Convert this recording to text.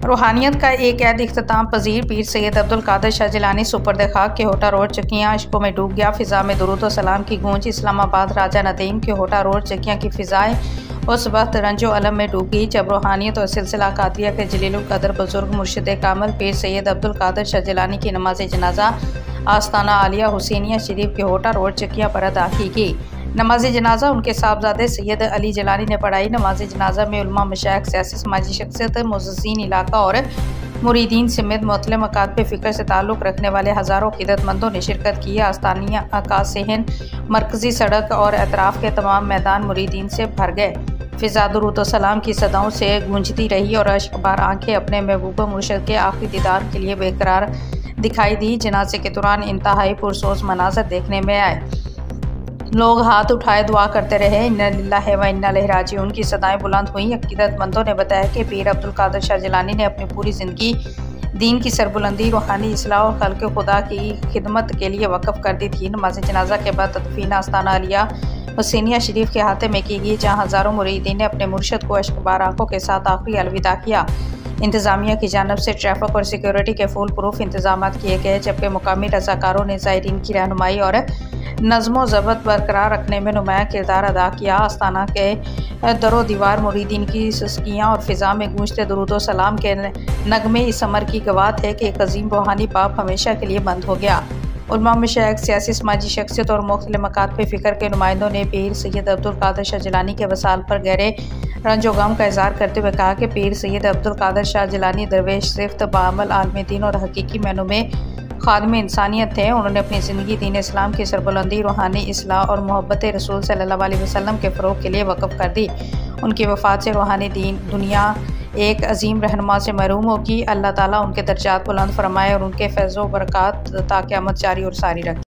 रूहानियत का एक ऐद इख्तिताम पजीर पीर सैयद अब्दुल कादिर शाह जिलानी सुपर्द खाक के होटा रोड चकियाँ इश्कों में डूब गया। फिजा में दुरूद व सलाम की गूंज। इस्लामाबाद राजा नदीम के होटा रोड चकियाँ की फिजाएं उस वक्त रंजो अलम में डूब गई जब रूहानियत और सिलसिला कादिया के जलीलुल कदर बुजुर्ग मुर्शिद कामल पीर सैयद अब्दुल कादिर शाह जिलानी की नमाज जनाजा आस्ताना आलिया हुसैनिया शरीफ के होटा रोड चकियाँ पर अदा की गई। नमाज जनाजा उनके साहबजादे सैयद अली जिलानी ने पढ़ाई। नमाज जनाजा में उलमा, मशाइख, सियासी समाजी शख्सियत, मुअज़्ज़िज़ीन इलाका और मुरीदीन समेत मुख्तलिफ मकातब फ़िक्र से ताल्लुक़ रखने वाले हज़ारों अक़ीदतमंदों ने शिरकत की। आस्तानिया का सहन, मरकज़ी सड़क और अतराफ़ के तमाम मैदान मुरीदीन से भर गए। फ़िज़ा दुरूद व सलाम की सदाओं से गूंजती रही और अश्कबार आंखें अपने महबूब मुर्शिद के आखिरी दीदार के लिए बेकरार दिखाई दी। जनाजे के दौरान इंतहाई पुरसोज मनाज़र देखने में आए। लोग हाथ उठाए दुआ करते रहे। इन्ना लिल्लाहि व इन्ना इलैहि राजिऊन की सदाएं बुलंद हुई। अक़ीदतमंदों ने बताया कि पीर अब्दुल कादिर शाह जिलानी ने अपनी पूरी ज़िंदगी दीन की सरबुलंदी, रूहानी इस्लाह और खल्क़ खुदा की खिदमत के लिए वक़फ़ कर दी थी। नमाज जनाजा के बाद तदफ़ीन आस्ताना आलिया हुसैनिया शरीफ के हाथे में की गई, जहाँ हज़ारों मुरीदीन ने अपने मुर्शिद को अश्कबार आंखों के साथ आखिरी अलविदा किया। इंतज़ामिया की जानिब से ट्रैफिक और सिक्योरिटी के फुल प्रूफ इंतजाम किए गए, जबकि मुकामी रज़ाकारों ने ज़ायरीन की रहनुमाई और नज़्म ज़ब्त बरकरार रखने में नुमायाँ किरदार अदा किया। आस्ताना के दरो दीवार मुरीदीन की सुस्कियाँ और फ़िज़ा में गूंजते दुरूद व सलाम के नगमे इस अमर की गवाह थे कि एक अजीम रूहानी बाब हमेशा के लिए बंद हो गया। उलमा, मशाइख, सियासी समाजी शख्सियत और मुख्तलिफ मकातब फ़िक्र के नुमाइंदों ने पीर सैयद अब्दुल कादिर शाह जिलानी के वसाल पर गहरे रंजो गम का इज़हार करते हुए कहा कि पीर सैयद अब्दुल कादिर शाह जिलानी दरवेश, सिफ्त, बाअमल आलम दीन और हकीकी मानों में खादिम इंसानियत थे। उन्होंने अपनी ज़िंदगी दीन इस्लाम की सरबुलंदी, रूहानी इस्लाह और मोहब्बत रसूल सल्लल्लाहु अलैहि वसल्लम के फ़रोग़ के लिए वक़फ़ कर दी। उनकी वफ़ात से रूहानी दुनिया एक अजीम रहनुमा से महरूम होगी। अल्लाह ताला उनके दर्जात बुलंद फरमाए और उनके फैज़ व बरक़ात ता क़यामत जारी और सारी रखे।